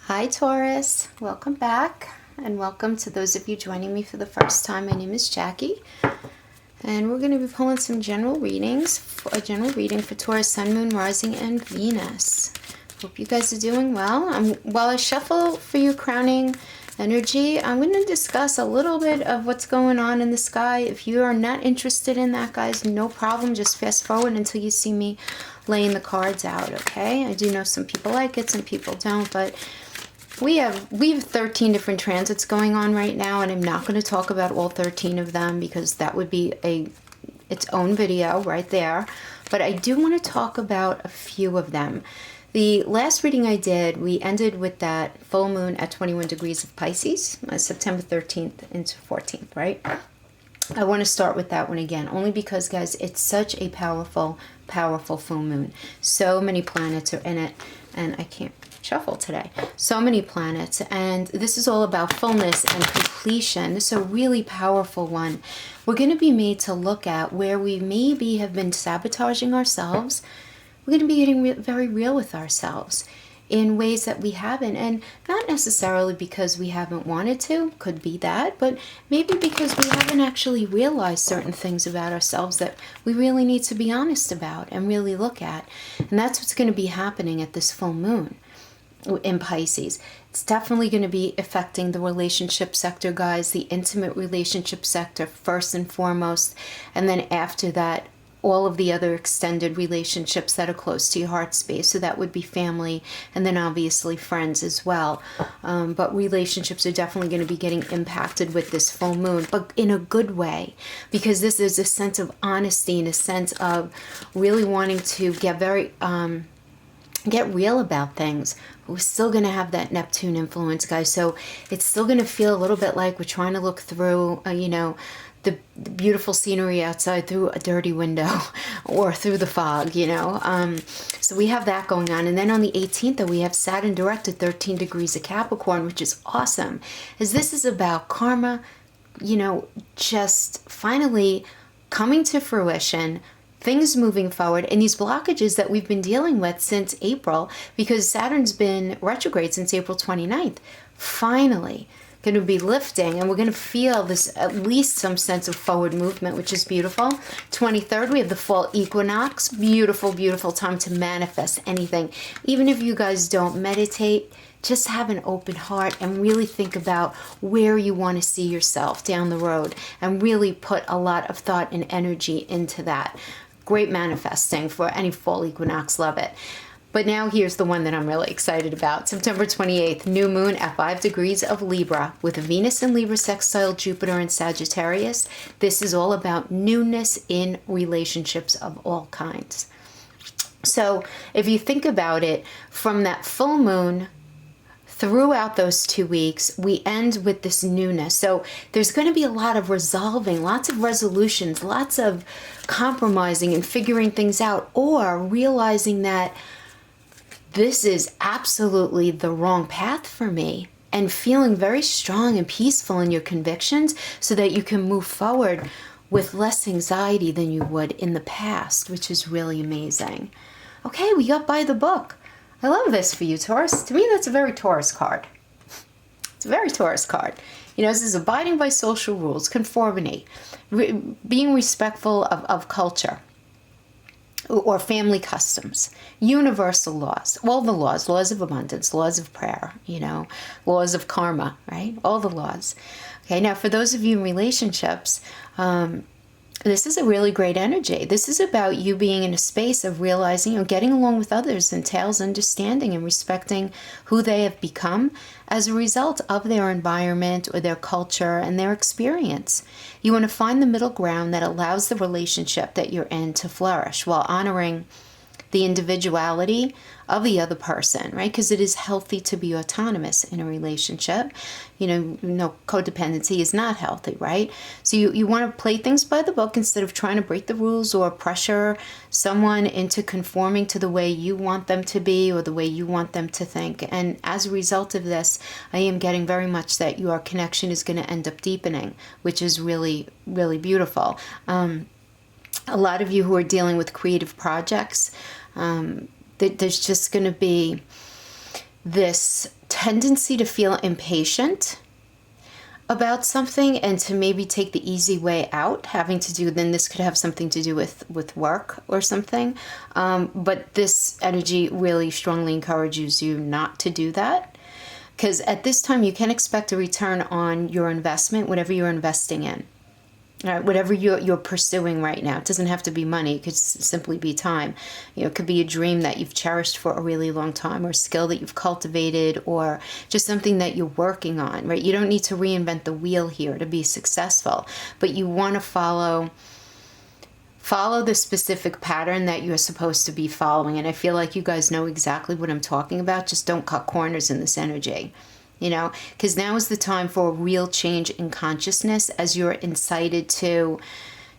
Hi Taurus, welcome back, and welcome to those of you joining me for the first time. My name is Jackie, and we're going to be pulling some general readings, a general reading for Taurus, Sun, Moon, Rising, and Venus. Hope you guys are doing well. While I shuffle for you crowning energy, I'm going to discuss a little bit of what's going on in the sky. If you are not interested in that, guys, no problem. Just fast forward until you see me laying the cards out, okay? I do know some people like it, some people don't, but we have 13 different transits going on right now, and I'm not going to talk about all 13 of them because that would be its own video right there. But I do want to talk about a few of them. The last reading I did, we ended with that full moon at 21 degrees of Pisces, September 13th into 14th, right? I want to start with that one again, only because, guys, it's such a powerful, powerful full moon. So many planets are in it, and I can't shuffle today. So many planets, and this is all about fullness and completion. This is a really powerful one. We're going to be made to look at where we maybe have been sabotaging ourselves. We're going to be getting very real with ourselves in ways that we haven't, and not necessarily because we haven't wanted to, could be that, but maybe because we haven't actually realized certain things about ourselves that we really need to be honest about and really look at. And that's what's going to be happening at this full moon in Pisces. It's definitely going to be affecting the relationship sector, guys, the intimate relationship sector first and foremost, and then after that, all of the other extended relationships that are close to your heart space. So that would be family, and then obviously friends as well. But relationships are definitely going to be getting impacted with this full moon, but in a good way, because this is a sense of honesty and a sense of really wanting to get real about things. We're still going to have that Neptune influence, guys. So it's still going to feel a little bit like we're trying to look through, the beautiful scenery outside through a dirty window or through the fog, So we have that going on. And then on the 18th, we have Saturn direct at 13 degrees of Capricorn, which is awesome, as this is about karma, just finally coming to fruition, things moving forward, and these blockages that we've been dealing with since April, because Saturn's been retrograde since April 29th, finally going to be lifting, and we're going to feel this, at least some sense of forward movement, which is beautiful. 23rd, we have the fall equinox. Beautiful, beautiful time to manifest anything. Even if you guys don't meditate, just have an open heart and really think about where you want to see yourself down the road, and really put a lot of thought and energy into that. Great manifesting for any fall equinox. Love it. But now here's the one that I'm really excited about. September 28th, new moon at 5 degrees of Libra with Venus in Libra sextile Jupiter in Sagittarius. This is all about newness in relationships of all kinds. So if you think about it, from that full moon throughout those 2 weeks, we end with this newness. So there's going to be a lot of resolving, lots of resolutions, lots of compromising and figuring things out, or realizing that this is absolutely the wrong path for me, and feeling very strong and peaceful in your convictions so that you can move forward with less anxiety than you would in the past, which is really amazing. Okay, we got by the book. I love this for you, Taurus. To me, that's a very Taurus card. It's a very Taurus card. This is abiding by social rules, conformity, being respectful of culture or family customs, universal laws, all the laws of abundance, laws of prayer, laws of karma, right? All the laws. Okay, now for those of you in relationships, this is a really great energy. This is about you being in a space of realizing, getting along with others entails understanding and respecting who they have become as a result of their environment or their culture and their experience. You want to find the middle ground that allows the relationship that you're in to flourish while honoring the individuality of the other person, right? Because it is healthy to be autonomous in a relationship. No codependency is not healthy, right? So you want to play things by the book instead of trying to break the rules or pressure someone into conforming to the way you want them to be or the way you want them to think. And as a result of this, I am getting very much that your connection is going to end up deepening, which is really, really beautiful. A lot of you who are dealing with creative projects, there's just going to be this tendency to feel impatient about something and to maybe take the easy way out, having to do, then this could have something to do with work or something. But this energy really strongly encourages you not to do that, because at this time you can expect a return on your investment, whatever you're investing in. Whatever you're pursuing right now. It doesn't have to be money. It could simply be time. It could be a dream that you've cherished for a really long time, or a skill that you've cultivated, or just something that you're working on, right? You don't need to reinvent the wheel here to be successful, but you want to follow the specific pattern that you're supposed to be following. And I feel like you guys know exactly what I'm talking about. Just don't cut corners in this energy. Because now is the time for a real change in consciousness, as you're incited to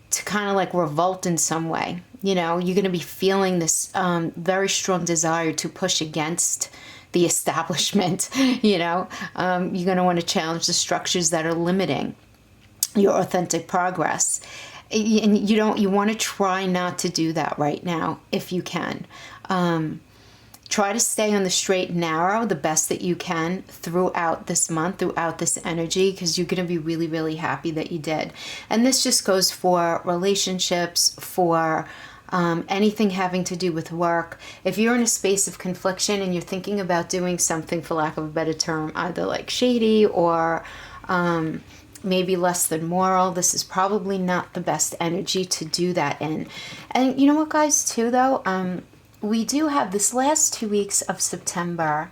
kind of like revolt in some way. You're going to be feeling this very strong desire to push against the establishment. You're going to want to challenge the structures that are limiting your authentic progress. And you want to try not to do that right now if you can. Try to stay on the straight and narrow the best that you can throughout this month, throughout this energy, because you're going to be really, really happy that you did. And this just goes for relationships, for anything having to do with work. If you're in a space of confliction and you're thinking about doing something, for lack of a better term, either like shady or maybe less than moral, this is probably not the best energy to do that in. And you know what, guys, too, though? We do have this last 2 weeks of September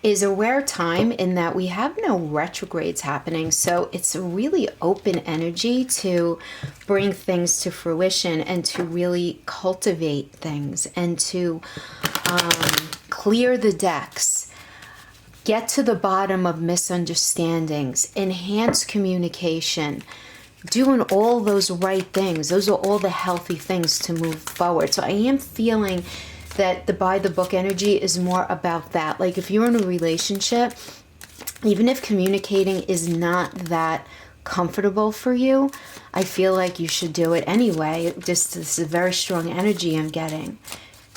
is a rare time in that we have no retrogrades happening. So it's a really open energy to bring things to fruition and to really cultivate things and to clear the decks, get to the bottom of misunderstandings, enhance communication, doing all those right things. Those are all the healthy things to move forward. So I am feeling that the by the book energy is more about that. Like if you're in a relationship, even if communicating is not that comfortable for you, I feel like you should do it anyway. Just this is a very strong energy I'm getting.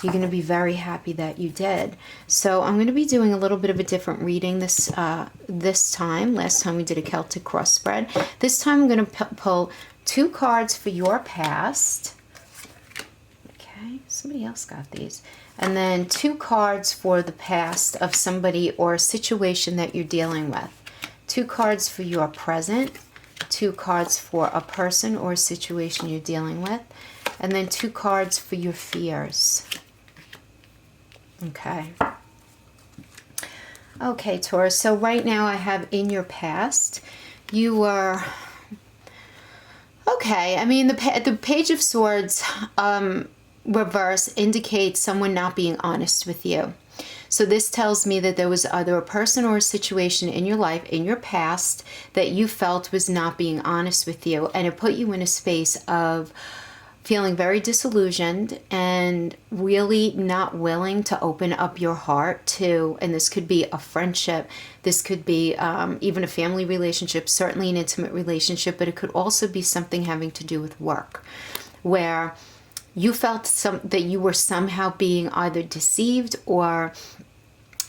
You're going to be very happy that you did. So I'm going to be doing a little bit of a different reading this time. Last time we did a Celtic cross spread. This time I'm going to pull 2 cards for your past. Somebody else got these. And then 2 cards for the past of somebody or a situation that you're dealing with. 2 cards for your present. 2 cards for a person or a situation you're dealing with. And then 2 cards for your fears. Okay. Okay, Taurus. So right now I have in your past, you were... Okay, I mean, the Page of Swords... reverse indicates someone not being honest with you. So this tells me that there was either a person or a situation in your life, in your past, that you felt was not being honest with you, and it put you in a space of feeling very disillusioned and really not willing to open up your heart to, and this could be a friendship, this could be even a family relationship, certainly an intimate relationship, but it could also be something having to do with work, where you felt that you were somehow being either deceived or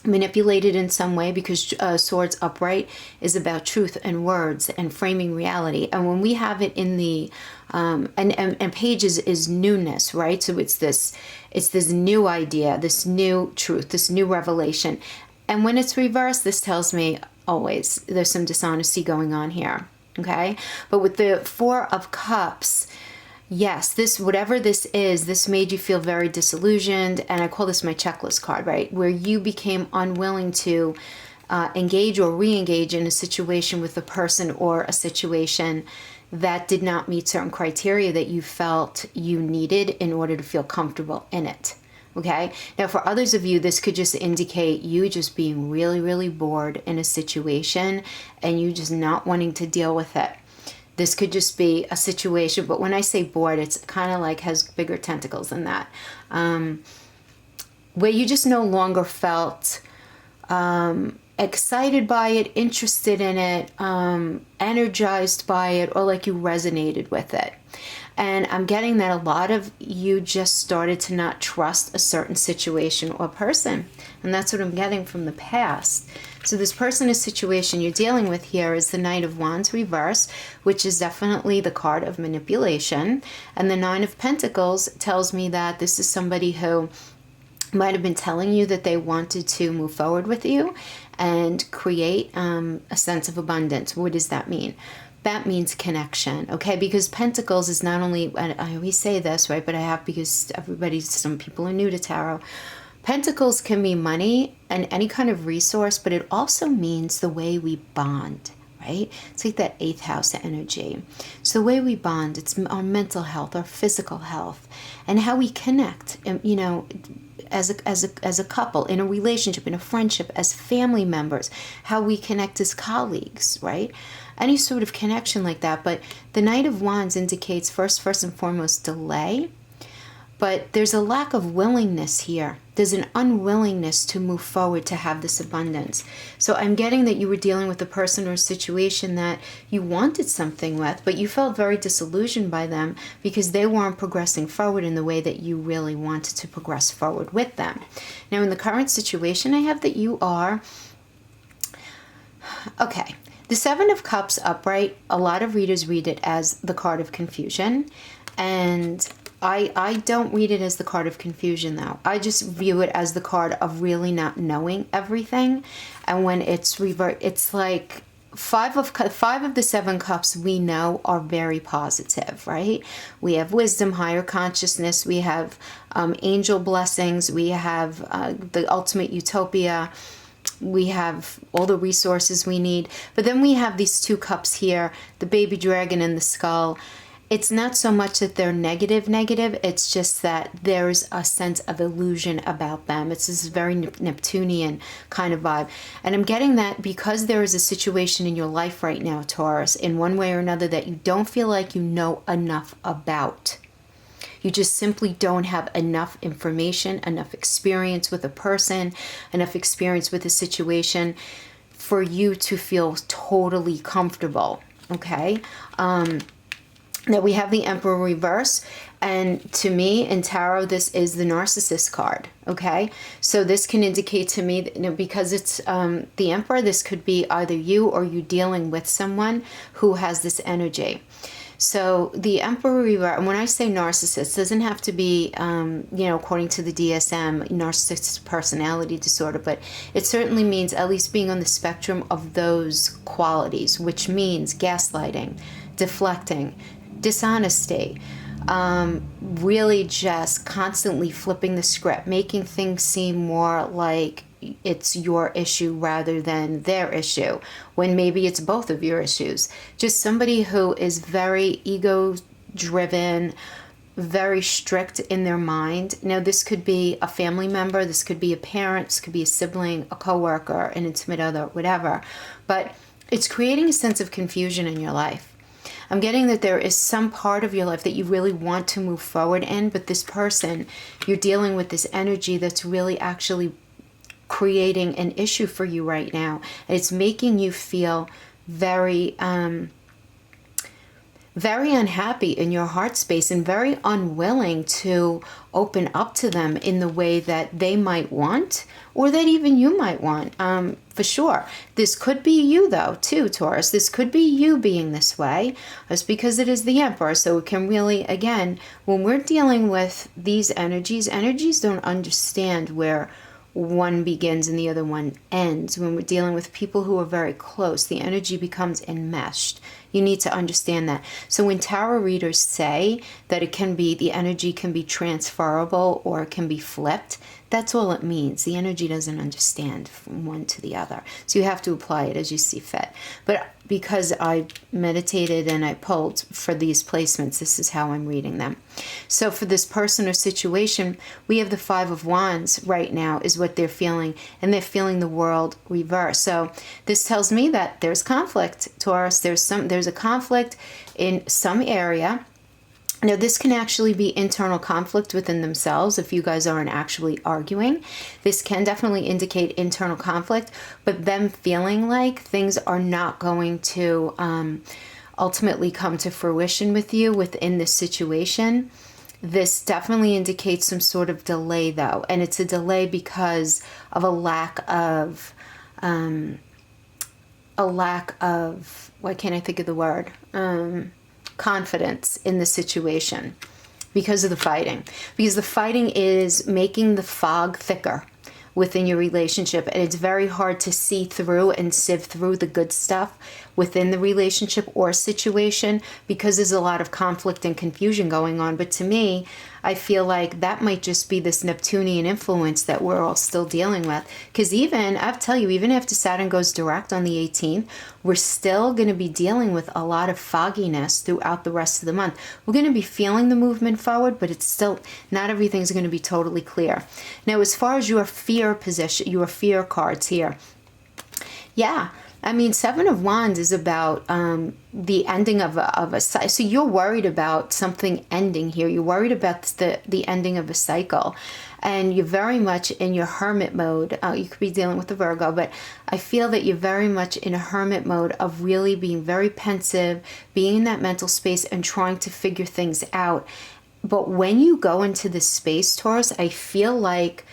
manipulated in some way, because Swords upright is about truth and words and framing reality. And when we have it in the and Pages is newness, right? So it's this new idea, this new truth, this new revelation. And when it's reversed, this tells me always there's some dishonesty going on here. Okay, but with the 4 of Cups. Yes, this, whatever this is, this made you feel very disillusioned, and I call this my checklist card, right? Where you became unwilling to engage or re-engage in a situation with a person or a situation that did not meet certain criteria that you felt you needed in order to feel comfortable in it. Okay? Now, for others of you, this could just indicate you just being really, really bored in a situation and you just not wanting to deal with it. This could just be a situation, but when I say bored, it's kind of like has bigger tentacles than that. Where you just no longer felt excited by it, interested in it, energized by it, or like you resonated with it. And I'm getting that a lot of you just started to not trust a certain situation or person. And that's what I'm getting from the past. So this person or situation you're dealing with here is the Knight of Wands reverse, which is definitely the card of manipulation. And the Nine of Pentacles tells me that this is somebody who might have been telling you that they wanted to move forward with you and create a sense of abundance. What does that mean? That means connection, okay? Because Pentacles is not only, I always say this, right? But I have, because some people are new to tarot. Pentacles can mean money and any kind of resource, but it also means the way we bond, right? It's like that 8th house energy. So the way we bond, it's our mental health, our physical health, and how we connect, you know, as a couple, in a relationship, in a friendship, as family members, how we connect as colleagues, right? Any sort of connection like that. But the Knight of Wands indicates first and foremost delay, but there's a lack of willingness here. There's an unwillingness to move forward, to have this abundance. So I'm getting that you were dealing with a person or a situation that you wanted something with, but you felt very disillusioned by them because they weren't progressing forward in the way that you really wanted to progress forward with them. Now, in the current situation, I have that you are... Okay, the Seven of Cups upright, a lot of readers read it as the card of confusion, and I don't read it as the card of confusion, though. I just view it as the card of really not knowing everything. And when it's revert, it's like five of the 7 cups we know are very positive, right? We have wisdom, higher consciousness, we have angel blessings, we have the ultimate utopia, we have all the resources we need. But then we have these 2 cups here, the baby dragon and the skull. It's not so much that they're negative, it's just that there's a sense of illusion about them. It's this very Neptunian kind of vibe. And I'm getting that because there is a situation in your life right now, Taurus, in one way or another, that you don't feel like you know enough about. You just simply don't have enough information, enough experience with a person, enough experience with a situation for you to feel totally comfortable, okay? Now we have the Emperor reverse, and to me in tarot this is the Narcissist card, okay? So this can indicate to me that, you know, because it's the Emperor, this could be either you or you dealing with someone who has this energy. So the Emperor reverse, and when I say narcissist, it doesn't have to be, you know, according to the DSM, narcissistic personality disorder, but it certainly means at least being on the spectrum of those qualities, which means gaslighting, deflecting, dishonesty, really just constantly flipping the script, making things seem more like it's your issue rather than their issue, when maybe it's both of your issues. Just somebody who is very ego-driven, very strict in their mind. Now, this could be a family member, this could be a parent, this could be a sibling, a coworker, an intimate other, whatever. But it's creating a sense of confusion in your life. I'm getting that there is some part of your life that you really want to move forward in, but this person, you're dealing with this energy that's really actually creating an issue for you right now. And it's making you feel very, very unhappy in your heart space and very unwilling to open up to them in the way that they might want, or that even you might want, for sure. This could be you though, too, Taurus. This could be you being this way. It's because it is the Emperor. So it can really, again, when we're dealing with these energies don't understand where one begins and the other one ends. When we're dealing with people who are very close, the energy becomes enmeshed. You need to understand that. So when tarot readers say that it can be, the energy can be transferable or it can be flipped, that's all it means. The energy doesn't understand from one to the other. So you have to apply it as you see fit. But because I meditated and I pulled for these placements, this is how I'm reading them. So for this person or situation, we have the 5 of Wands right now is what they're feeling, and they're feeling the world reverse. So this tells me that there's conflict, Taurus. There's a conflict in some area. Now, this can actually be internal conflict within themselves if you guys aren't actually arguing. This can definitely indicate internal conflict, but them feeling like things are not going to ultimately come to fruition with you within this situation. This definitely indicates some sort of delay, though, and it's a delay because of a lack of, why can't I think of the word? Confidence in the situation because of the fighting. Because the fighting is making the fog thicker within your relationship, and it's very hard to see through and sieve through the good stuff within the relationship or situation because there's a lot of conflict and confusion going on. But to me, I feel like that might just be this Neptunian influence that we're all still dealing with. Because even, I tell you, even after Saturn goes direct on the 18th, we're still going to be dealing with a lot of fogginess throughout the rest of the month. We're going to be feeling the movement forward, but it's still, not everything's going to be totally clear. Now, as far as your fear position, your fear cards here, yeah, I mean, Seven of Wands is about the ending of a cycle. So you're worried about something ending here. You're worried about the ending of a cycle. And you're very much in your hermit mode. You could be dealing with a Virgo, but I feel that you're very much in a hermit mode of really being very pensive, being in that mental space and trying to figure things out. But when you go into this space, Taurus, I feel like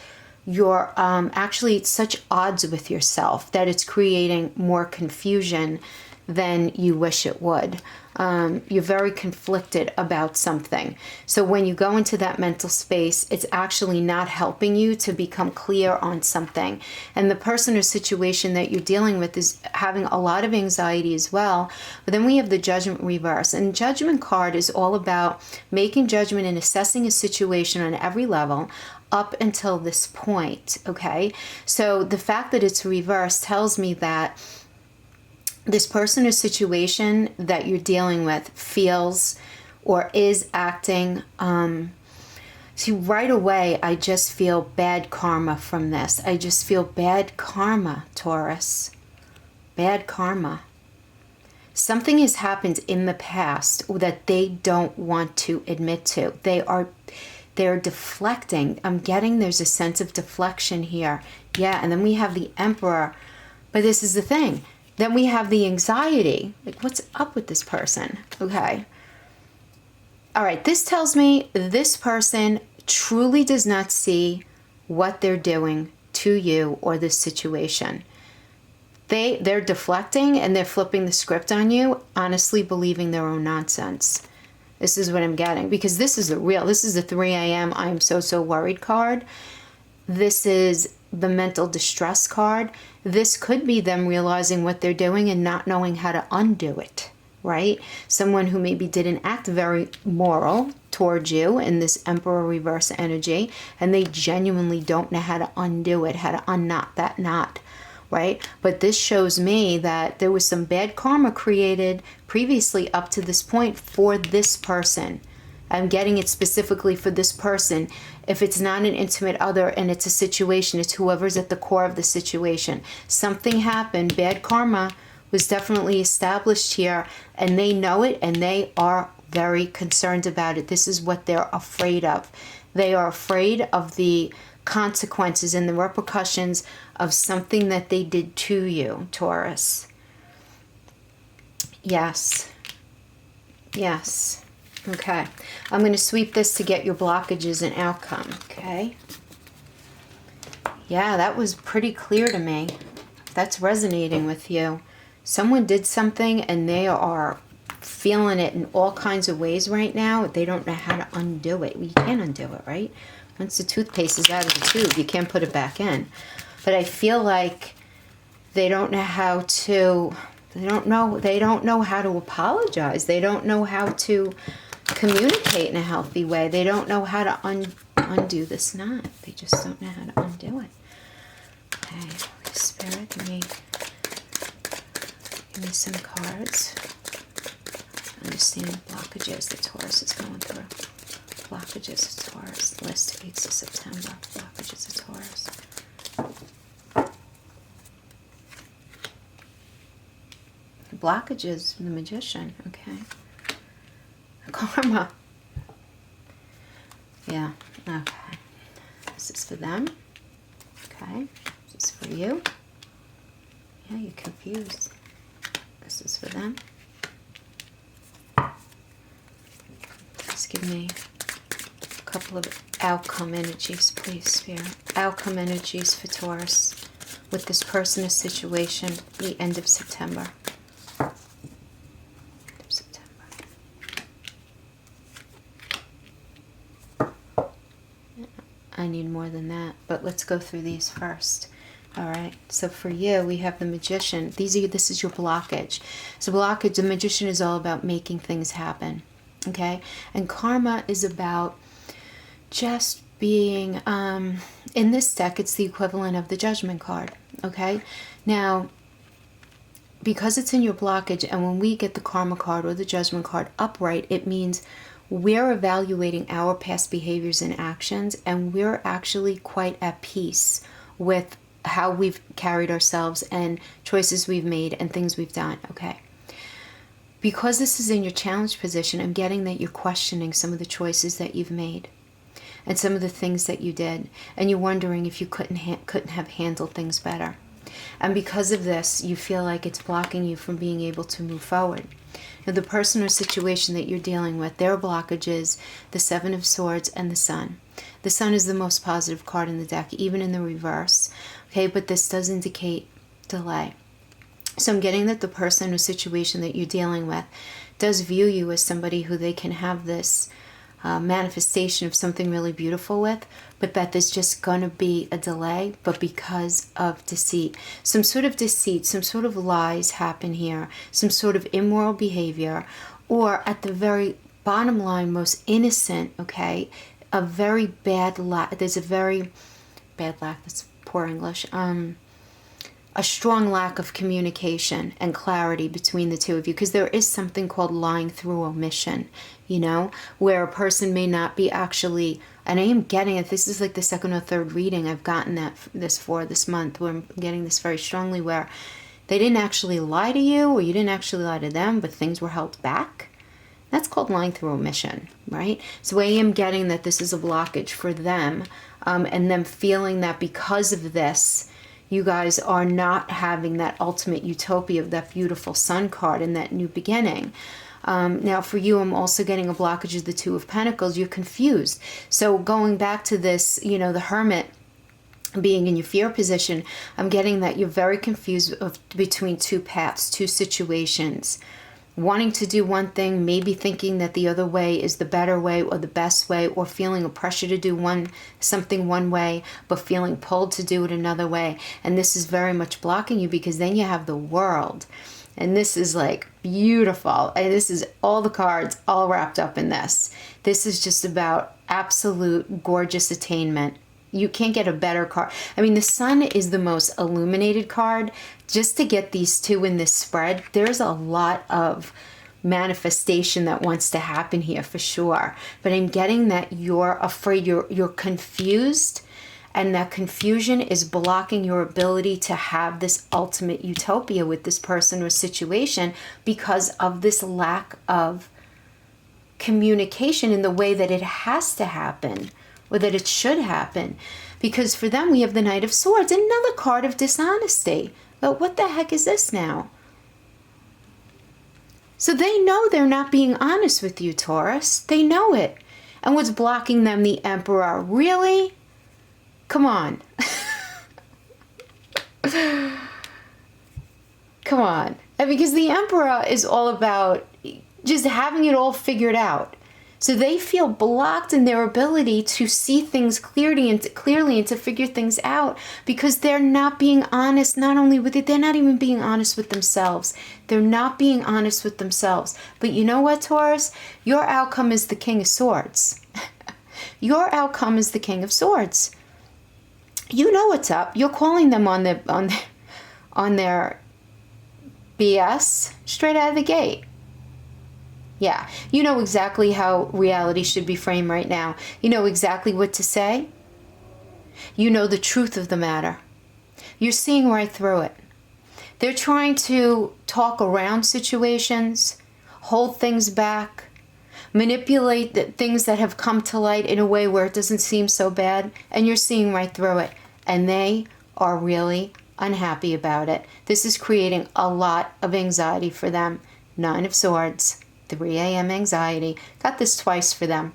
you're actually at such odds with yourself that it's creating more confusion than you wish it would. You're very conflicted about something. So when you go into that mental space, it's actually not helping you to become clear on something. And the person or situation that you're dealing with is having a lot of anxiety as well. But then we have the Judgment reverse. And Judgment card is all about making judgment and assessing a situation on every level up until this point, okay? So the fact that it's reversed tells me that this person or situation that you're dealing with feels or is acting, see, right away, I just feel bad karma from this. I just feel bad karma, Taurus. Bad karma. Something has happened in the past that they don't want to admit to. They're deflecting. I'm getting there's a sense of deflection here. Yeah, and then we have the Emperor. But this is the thing. Then we have the anxiety. Like, what's up with this person? Okay. All right, this tells me this person truly does not see what they're doing to you or this situation. They're deflecting and they're flipping the script on you, honestly believing their own nonsense. This is what I'm getting, because this is the 3 a.m. I'm so worried card. This is the mental distress card. This could be them realizing what they're doing and not knowing how to undo it, right? Someone who maybe didn't act very moral towards you in this Emperor reverse energy, and they genuinely don't know how to undo it, how to unknot that knot. Right? But this shows me that there was some bad karma created previously up to this point for this person. I'm getting it specifically for this person. If it's not an intimate other and it's a situation, it's whoever's at the core of the situation. Something happened. Bad karma was definitely established here, and they know it, and they are very concerned about it. This is what they're afraid of. They are afraid of the consequences and the repercussions of something that they did to you, Taurus. Yes. Yes. Okay. I'm going to sweep this to get your blockages and outcome. Okay. Yeah, that was pretty clear to me. That's resonating with you. Someone did something and they are feeling it in all kinds of ways right now. They don't know how to undo it. Well, you can't undo it, right? Once the toothpaste is out of the tube, you can't put it back in. But I feel like they don't know how to, they don't know how to apologize. They don't know how to communicate in a healthy way. They don't know how to undo this knot. They just don't know how to undo it. Okay, Holy Spirit, give me some cards. Understand the blockages that Taurus is going through. Blockages of Taurus. List 8th of September. Blockages of Taurus. Blockages, the Magician. Okay. Karma. Yeah. Okay. This is for them. Okay. This is for you. Yeah, you're confused. This is for them. give me a couple of outcome energies, please, Spirit. Outcome energies for Taurus with this person or situation, the end of September. I need more than that, but let's go through these first. All right, so for you, we have the Magician. This is your blockage. So blockage, the Magician is all about making things happen, okay? And Karma is about just being, in this deck, it's the equivalent of the Judgment card, okay? Now, because it's in your blockage, and when we get the Karma card or the Judgment card upright, it means we're evaluating our past behaviors and actions, and we're actually quite at peace with how we've carried ourselves and choices we've made and things we've done, okay? Because this is in your challenge position, I'm getting that you're questioning some of the choices that you've made and some of the things that you did, and you're wondering if you couldn't have handled things better. And because of this, you feel like it's blocking you from being able to move forward. Now, the person or situation that you're dealing with, their blockages, the Seven of Swords and the Sun. The Sun is the most positive card in the deck, even in the reverse. Okay, but this does indicate delay. So I'm getting that the person or situation that you're dealing with does view you as somebody who they can have this manifestation of something really beautiful with, but that there's just going to be a delay, but because of deceit. Some sort of deceit, some sort of lies happen here, some sort of immoral behavior, or at the very bottom line, most innocent, okay, a very bad lack, there's a very bad lack, that's poor English, a strong lack of communication and clarity between the two of you, because there is something called lying through omission, you know, where a person may not be actually, and I am getting it, this is like the second or third reading I've gotten this month, where I'm getting this very strongly, where they didn't actually lie to you, or you didn't actually lie to them, but things were held back. That's called lying through omission, right? So I am getting that this is a blockage for them, and them feeling that because of this, you guys are not having that ultimate utopia of that beautiful Sun card and that new beginning. Now for you, I'm also getting a blockage of the Two of Pentacles. You're confused. So going back to this, you know, the Hermit being in your fear position, I'm getting that you're very confused between two paths, two situations. Wanting to do one thing, maybe thinking that the other way is the better way or the best way, or feeling a pressure to do something one way, but feeling pulled to do it another way. And this is very much blocking you, because then you have the World. And this is like beautiful. And this is all the cards all wrapped up in this. This is just about absolute gorgeous attainment. You can't get a better card. I mean, the Sun is the most illuminated card. Just to get these two in this spread, there's a lot of manifestation that wants to happen here for sure. But I'm getting that you're afraid, you're confused, and that confusion is blocking your ability to have this ultimate utopia with this person or situation, because of this lack of communication in the way that it has to happen, or that it should happen. Because for them, we have the Knight of Swords, another card of dishonesty. But what the heck is this now? So they know they're not being honest with you, Taurus. They know it. And what's blocking them? The Emperor. Really? Come on. Come on. And because the Emperor is all about just having it all figured out. So they feel blocked in their ability to see things clearly and to figure things out, because they're not being honest, not only with it, they're not even being honest with themselves. They're not being honest with themselves. But you know what, Taurus? Your outcome is the King of Swords. Your outcome is the King of Swords. You know what's up. You're calling them on their BS straight out of the gate. Yeah, you know exactly how reality should be framed right now. You know exactly what to say. You know the truth of the matter. You're seeing right through it. They're trying to talk around situations, hold things back, manipulate the things that have come to light in a way where it doesn't seem so bad, and you're seeing right through it. And they are really unhappy about it. This is creating a lot of anxiety for them. Nine of Swords. 3 a.m. anxiety. Got this twice for them.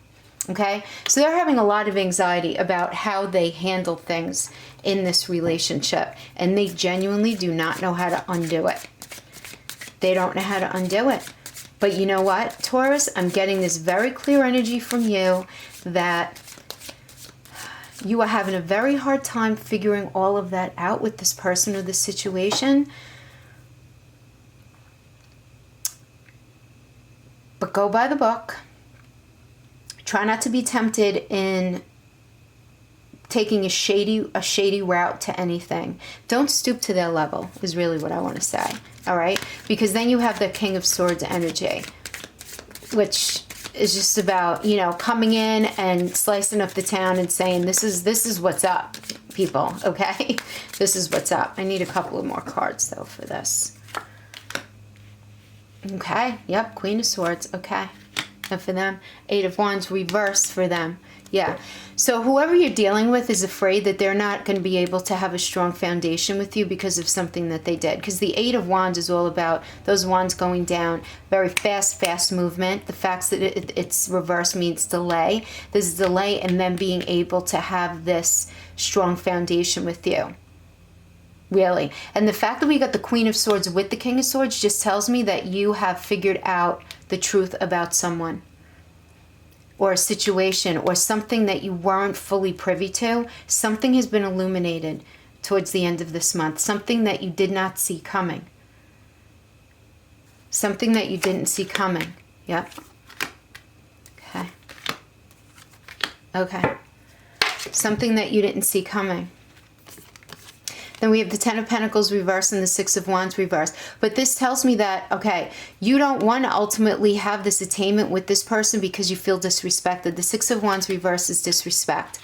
Okay, so they're having a lot of anxiety about how they handle things in this relationship, and they genuinely do not know how to undo it. They don't know how to undo it. But you know what, Taurus? I'm getting this very clear energy from you that you are having a very hard time figuring all of that out with this person or this situation. But go by the book. Try not to be tempted in taking a shady route to anything. Don't stoop to their level is really what I want to say. All right? Because then you have the King of Swords energy, which is just about, you know, coming in and slicing up the town and saying, this is what's up, people, okay? This is what's up. I need a couple of more cards, though, for this. Okay, yep, Queen of Swords, okay. And for them, 8 of Wands, reverse for them. Yeah. So whoever you're dealing with is afraid that they're not going to be able to have a strong foundation with you because of something that they did. Because the 8 of Wands is all about those wands going down. Very fast movement. The fact that it's reverse means delay. There's a delay in them being able to have this strong foundation with you. Really. And the fact that we got the Queen of Swords with the King of Swords just tells me that you have figured out the truth about someone or a situation or something that you weren't fully privy to. Something has been illuminated towards the end of this month. Something that you did not see coming. Something that you didn't see coming. Yep. Okay. Okay. Something that you didn't see coming. Then we have the 10 of Pentacles reverse and the 6 of Wands reverse. But this tells me that, okay, you don't want to ultimately have this attainment with this person because you feel disrespected. The 6 of Wands reverse is disrespect,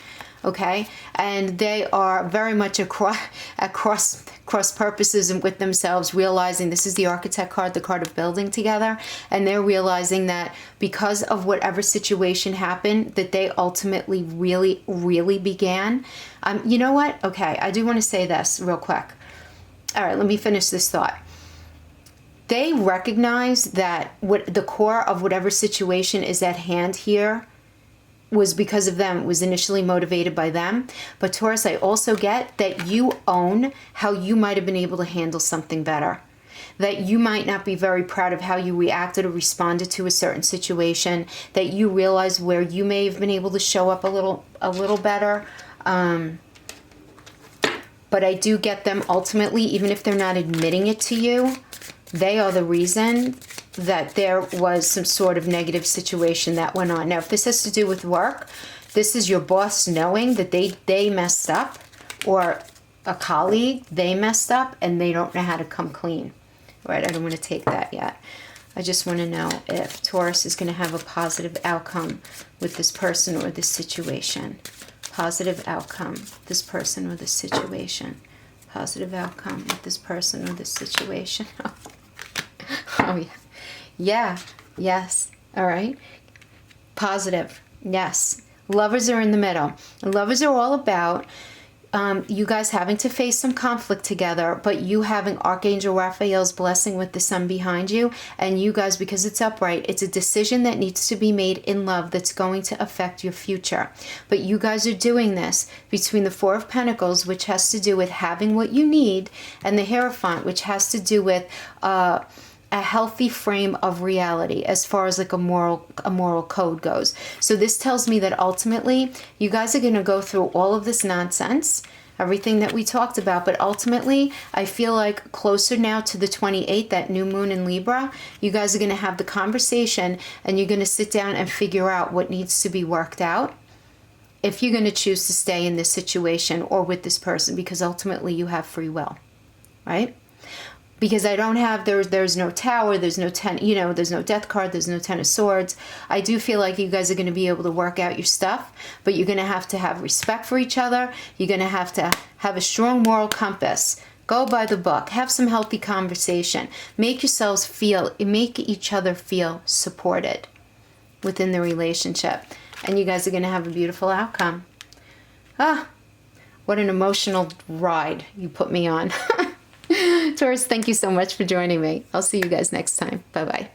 okay? And they are very much at cross purposes and with themselves, realizing this is the Architect card, the card of building together. And they're realizing that because of whatever situation happened, that they ultimately really began. You know what? Okay, I do want to say this real quick. All right, let me finish this thought. They recognize that what the core of whatever situation is at hand here was because of them. It was initially motivated by them. But Taurus, I also get that you own how you might have been able to handle something better. That you might not be very proud of how you reacted or responded to a certain situation. That you realize where you may have been able to show up a little better. But I do get them ultimately, even if they're not admitting it to you, they are the reason that there was some sort of negative situation that went on. Now, if this has to do with work, this is your boss knowing that they messed up, or a colleague, they messed up, and they don't know how to come clean. All right, I don't want to take that yet. I just want to know if Taurus is going to have a positive outcome with this person or this situation. Positive outcome, this person or this situation. Positive outcome with this person or this situation. Oh, yeah. Yeah. Yes. All right. Positive. Yes. Lovers are in the middle. And lovers are all about you guys having to face some conflict together, but you having Archangel Raphael's blessing with the sun behind you, and you guys, because it's upright, it's a decision that needs to be made in love that's going to affect your future. But you guys are doing this between the 4 of Pentacles, which has to do with having what you need, and the Hierophant, which has to do with a healthy frame of reality as far as like a moral code goes. So this tells me that ultimately you guys are going to go through all of this nonsense, everything that we talked about, but ultimately I feel like closer now to the 28th, that new moon in Libra, you guys are going to have the conversation and you're going to sit down and figure out what needs to be worked out if you're going to choose to stay in this situation or with this person, because ultimately you have free will, right? Because I don't have, there's no Tower, there's no there's no Death card, there's no 10 of Swords. I do feel like you guys are going to be able to work out your stuff, but you're going to have respect for each other. You're going to have a strong moral compass. Go by the book. Have some healthy conversation. Make each other feel supported within the relationship. And you guys are going to have a beautiful outcome. Ah, what an emotional ride you put me on. Taurus, thank you so much for joining me. I'll see you guys next time. Bye-bye.